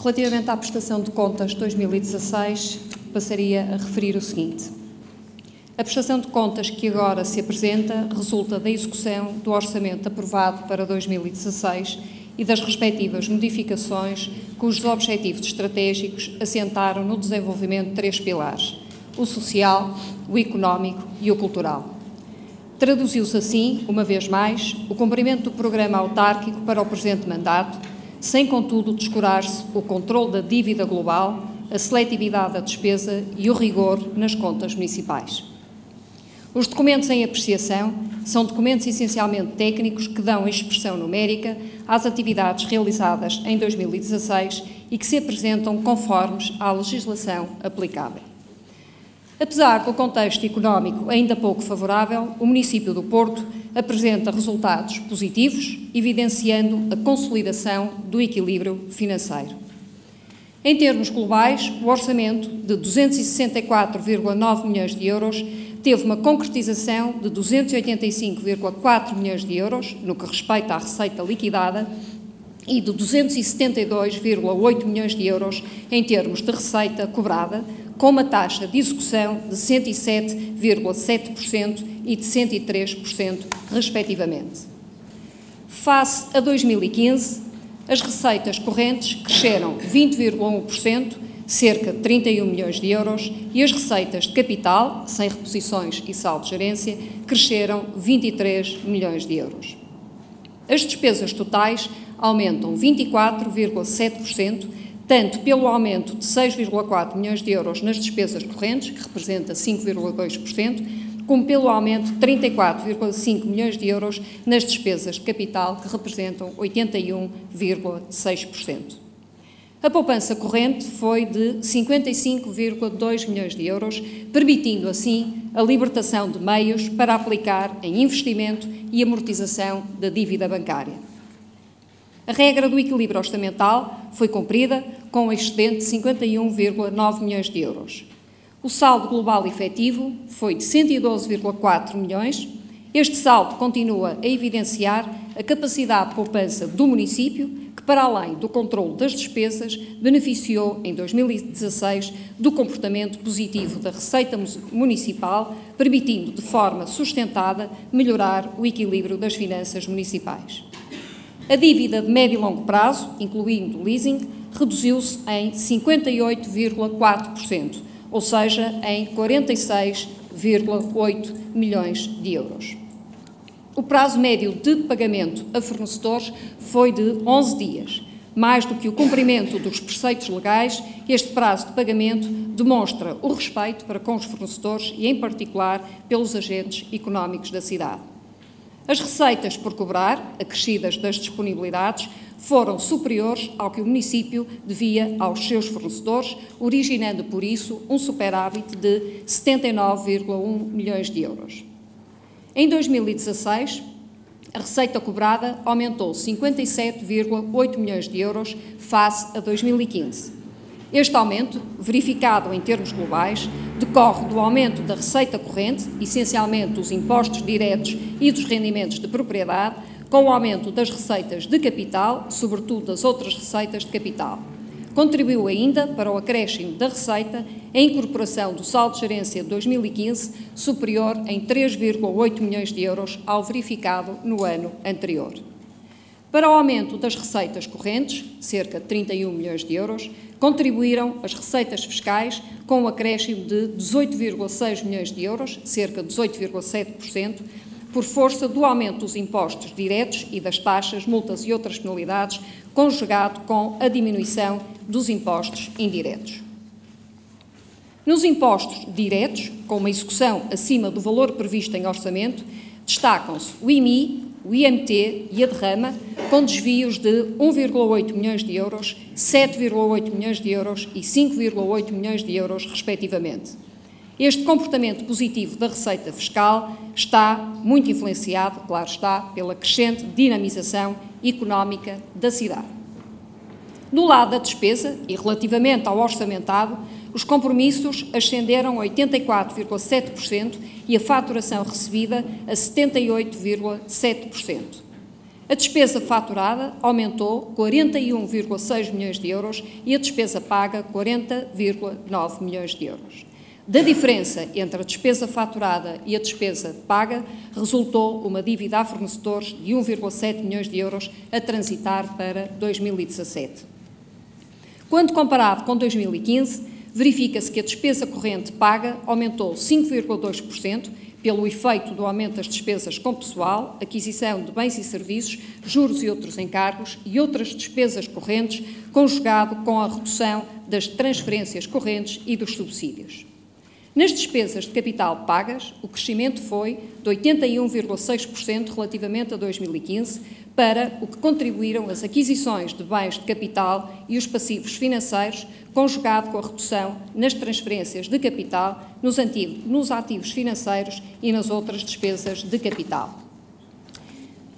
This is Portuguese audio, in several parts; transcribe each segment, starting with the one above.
Relativamente à prestação de contas de 2016, passaria a referir o seguinte. A prestação de contas que agora se apresenta resulta da execução do orçamento aprovado para 2016 e das respectivas modificações cujos objetivos estratégicos assentaram no desenvolvimento de 3 pilares: o social, o económico e o cultural. Traduziu-se assim, uma vez mais, o cumprimento do programa autárquico para o presente mandato, sem contudo descurar-se o controle da dívida global, a seletividade da despesa e o rigor nas contas municipais. Os documentos em apreciação são documentos essencialmente técnicos que dão expressão numérica às atividades realizadas em 2016 e que se apresentam conformes à legislação aplicável. Apesar do contexto económico ainda pouco favorável, o município do Porto apresenta resultados positivos, evidenciando a consolidação do equilíbrio financeiro. Em termos globais, o orçamento de 264,9 milhões de euros teve uma concretização de 285,4 milhões de euros, no que respeita à receita liquidada, e de 272,8 milhões de euros em termos de receita cobrada, com uma taxa de execução de 107,7% e de 103%, respectivamente. Face a 2015, as receitas correntes cresceram 20,1%, cerca de 31 milhões de euros, e as receitas de capital, sem reposições e saldo de gerência, cresceram 23 milhões de euros. As despesas totais aumentam 24,7%, tanto pelo aumento de 6,4 milhões de euros nas despesas correntes, que representa 5,2%, como pelo aumento de 34,5 milhões de euros nas despesas de capital, que representam 81,6%. A poupança corrente foi de 55,2 milhões de euros, permitindo assim a libertação de meios para aplicar em investimento e amortização da dívida bancária. A regra do equilíbrio orçamental foi cumprida com um excedente de 51,9 milhões de euros. O saldo global efetivo foi de 112,4 milhões. Este saldo continua a evidenciar a capacidade de poupança do município, que, para além do controle das despesas, beneficiou em 2016 do comportamento positivo da receita municipal, permitindo de forma sustentada melhorar o equilíbrio das finanças municipais. A dívida de médio e longo prazo, incluindo o leasing, reduziu-se em 58,4%, ou seja, em 46,8 milhões de euros. O prazo médio de pagamento a fornecedores foi de 11 dias. Mais do que o cumprimento dos preceitos legais, este prazo de pagamento demonstra o respeito para com os fornecedores e, em particular, pelos agentes económicos da cidade. As receitas por cobrar, acrescidas das disponibilidades, foram superiores ao que o município devia aos seus fornecedores, originando, por isso, um superávit de 79,1 milhões de euros. Em 2016, a receita cobrada aumentou 57,8 milhões de euros face a 2015. Este aumento, verificado em termos globais, decorre do aumento da receita corrente, essencialmente dos impostos diretos e dos rendimentos de propriedade, com o aumento das receitas de capital, sobretudo das outras receitas de capital. Contribuiu ainda para o acréscimo da receita a incorporação do saldo de gerência de 2015, superior em 3,8 milhões de euros ao verificado no ano anterior. Para o aumento das receitas correntes, cerca de 31 milhões de euros, contribuíram as receitas fiscais com um acréscimo de 18,6 milhões de euros, cerca de 18,7%, por força do aumento dos impostos diretos e das taxas, multas e outras penalidades, conjugado com a diminuição dos impostos indiretos. Nos impostos diretos, com uma execução acima do valor previsto em orçamento, destacam-se o IMI, o IMT e a derrama, com desvios de 1,8 milhões de euros, 7,8 milhões de euros e 5,8 milhões de euros, respectivamente. Este comportamento positivo da receita fiscal está muito influenciado, claro está, pela crescente dinamização económica da cidade. Do lado da despesa, e relativamente ao orçamentado, os compromissos ascenderam a 84,7% e a faturação recebida a 78,7%. A despesa faturada aumentou 41,6 milhões de euros e a despesa paga 40,9 milhões de euros. Da diferença entre a despesa faturada e a despesa paga, resultou uma dívida a fornecedores de 1,7 milhões de euros a transitar para 2017. Quando comparado com 2015, verifica-se que a despesa corrente paga aumentou 5,2%, pelo efeito do aumento das despesas com pessoal, aquisição de bens e serviços, juros e outros encargos e outras despesas correntes, conjugado com a redução das transferências correntes e dos subsídios. Nas despesas de capital pagas, o crescimento foi de 81,6% relativamente a 2015, para o que contribuíram as aquisições de bens de capital e os passivos financeiros, conjugado com a redução nas transferências de capital, nos ativos financeiros e nas outras despesas de capital.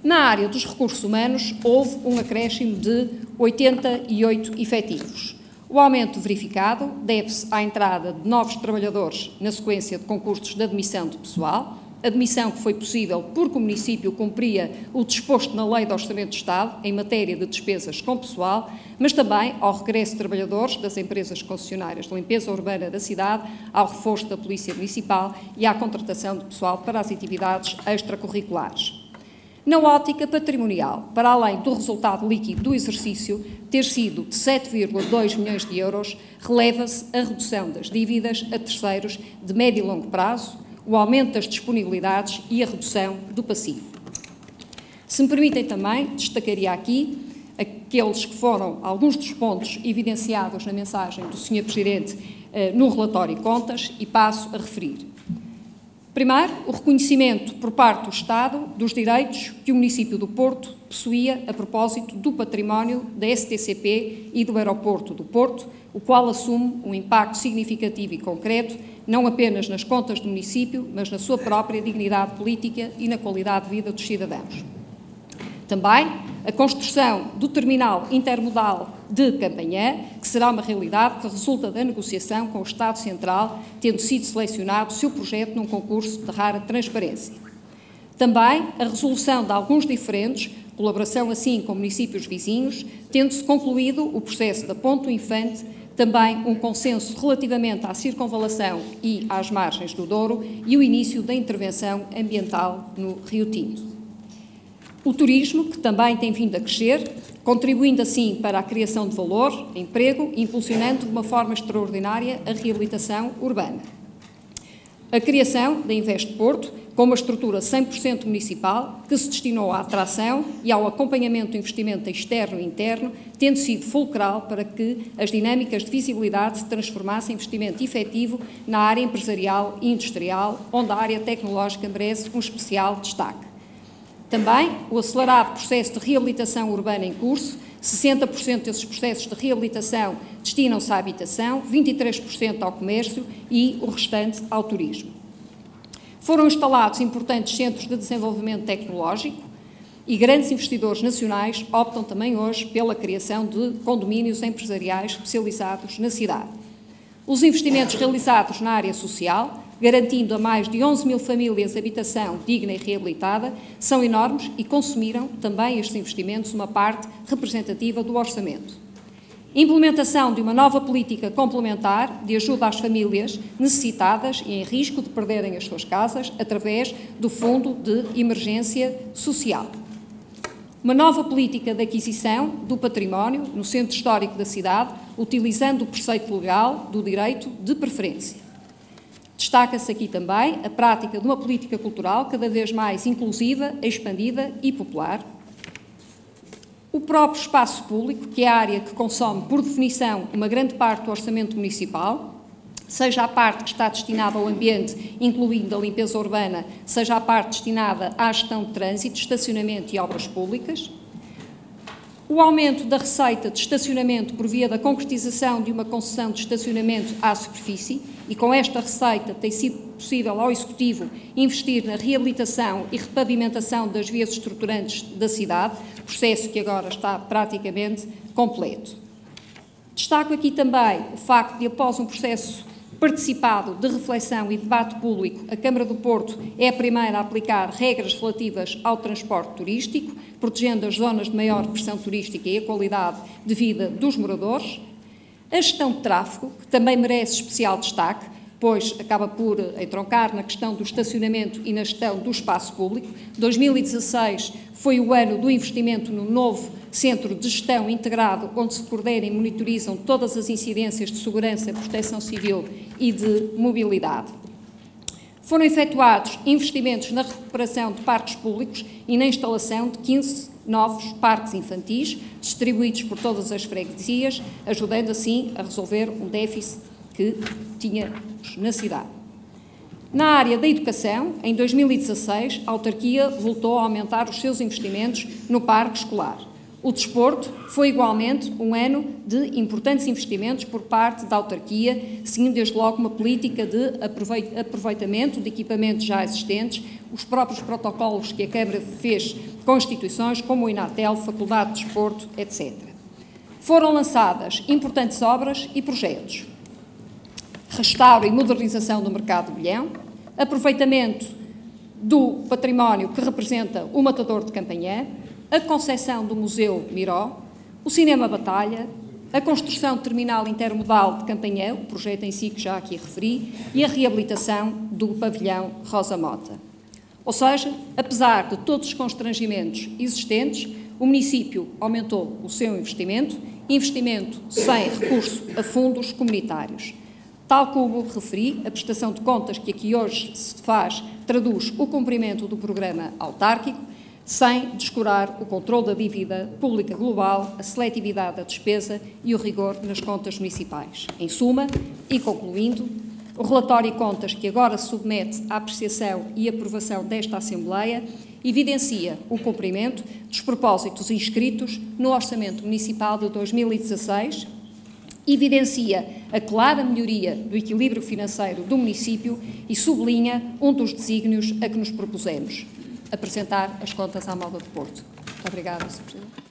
Na área dos recursos humanos, houve um acréscimo de 88 efetivos. O aumento verificado deve-se à entrada de novos trabalhadores na sequência de concursos de admissão de pessoal, admissão que foi possível porque o município cumpria o disposto na Lei de Orçamento de Estado em matéria de despesas com pessoal, mas também ao regresso de trabalhadores das empresas concessionárias de limpeza urbana da cidade, ao reforço da Polícia Municipal e à contratação de pessoal para as atividades extracurriculares. Na ótica patrimonial, para além do resultado líquido do exercício ter sido de 7,2 milhões de euros, releva-se a redução das dívidas a terceiros de médio e longo prazo, o aumento das disponibilidades e a redução do passivo. Se me permitem também, destacaria aqui aqueles que foram alguns dos pontos evidenciados na mensagem do Sr. Presidente no relatório de contas e passo a referir. Primeiro, o reconhecimento por parte do Estado dos direitos que o município do Porto possuía a propósito do património da STCP e do aeroporto do Porto, o qual assume um impacto significativo e concreto, não apenas nas contas do município, mas na sua própria dignidade política e na qualidade de vida dos cidadãos. Também a construção do terminal intermodal de Campanhã, que será uma realidade que resulta da negociação com o Estado Central, tendo sido selecionado o seu projeto num concurso de rara transparência. Também a resolução de alguns diferentes, colaboração assim com municípios vizinhos, tendo-se concluído o processo da Ponte do Infante, também um consenso relativamente à circunvalação e às margens do Douro e o início da intervenção ambiental no Rio Tinto. O turismo, que também tem vindo a crescer, contribuindo assim para a criação de valor, emprego, impulsionando de uma forma extraordinária a reabilitação urbana. A criação da Invest Porto, com uma estrutura 100% municipal, que se destinou à atração e ao acompanhamento do investimento externo e interno, tendo sido fulcral para que as dinâmicas de visibilidade se transformassem em investimento efetivo na área empresarial e industrial, onde a área tecnológica merece um especial destaque. Também o acelerado processo de reabilitação urbana em curso, 60% desses processos de reabilitação destinam-se à habitação, 23% ao comércio e o restante ao turismo. Foram instalados importantes centros de desenvolvimento tecnológico e grandes investidores nacionais optam também hoje pela criação de condomínios empresariais especializados na cidade. Os investimentos realizados na área social, garantindo a mais de 11 mil famílias habitação digna e reabilitada, são enormes e consumiram também estes investimentos uma parte representativa do orçamento. Implementação de uma nova política complementar de ajuda às famílias necessitadas e em risco de perderem as suas casas através do Fundo de Emergência Social. Uma nova política de aquisição do património no centro histórico da cidade, utilizando o preceito legal do direito de preferência. Destaca-se aqui também a prática de uma política cultural cada vez mais inclusiva, expandida e popular. O próprio espaço público, que é a área que consome, por definição, uma grande parte do orçamento municipal, seja a parte que está destinada ao ambiente, incluindo a limpeza urbana, seja a parte destinada à gestão de trânsito, estacionamento e obras públicas. O aumento da receita de estacionamento por via da concretização de uma concessão de estacionamento à superfície, e com esta receita tem sido possível ao Executivo investir na reabilitação e repavimentação das vias estruturantes da cidade, processo que agora está praticamente completo. Destaco aqui também o facto de, após um processo participado de reflexão e debate público, a Câmara do Porto é a primeira a aplicar regras relativas ao transporte turístico, protegendo as zonas de maior pressão turística e a qualidade de vida dos moradores. A gestão de tráfego, que também merece especial destaque, pois acaba por entroncar na questão do estacionamento e na gestão do espaço público. 2016 foi o ano do investimento no novo Centro de Gestão Integrado, onde se coordenam e monitorizam todas as incidências de segurança, proteção civil e de mobilidade. Foram efetuados investimentos na recuperação de parques públicos e na instalação de 15 novos parques infantis, distribuídos por todas as freguesias, ajudando assim a resolver um déficit que tínhamos na cidade. Na área da educação, em 2016, a autarquia voltou a aumentar os seus investimentos no parque escolar. O desporto foi igualmente um ano de importantes investimentos por parte da autarquia, seguindo desde logo uma política de aproveitamento de equipamentos já existentes, os próprios protocolos que a Câmara fez com instituições como o Inatel, Faculdade de Desporto, etc. Foram lançadas importantes obras e projetos. Restauro e modernização do mercado de Bilhão, aproveitamento do património que representa o Matador de Campanhã, a concessão do Museu Miró, o Cinema Batalha, a construção de terminal intermodal de Campanhã, o projeto em si que já aqui referi, e a reabilitação do pavilhão Rosa Mota. Ou seja, apesar de todos os constrangimentos existentes, o município aumentou o seu investimento sem recurso a fundos comunitários. Tal como referi, a prestação de contas que aqui hoje se faz traduz o cumprimento do programa autárquico, sem descurar o controle da dívida pública global, a seletividade da despesa e o rigor nas contas municipais. Em suma, e concluindo, o relatório de contas que agora se submete à apreciação e aprovação desta Assembleia evidencia o cumprimento dos propósitos inscritos no Orçamento Municipal de 2016, evidencia a clara melhoria do equilíbrio financeiro do município e sublinha um dos desígnios a que nos propusemos: apresentar as contas à Malda do Porto. Muito obrigada, Sr. Presidente.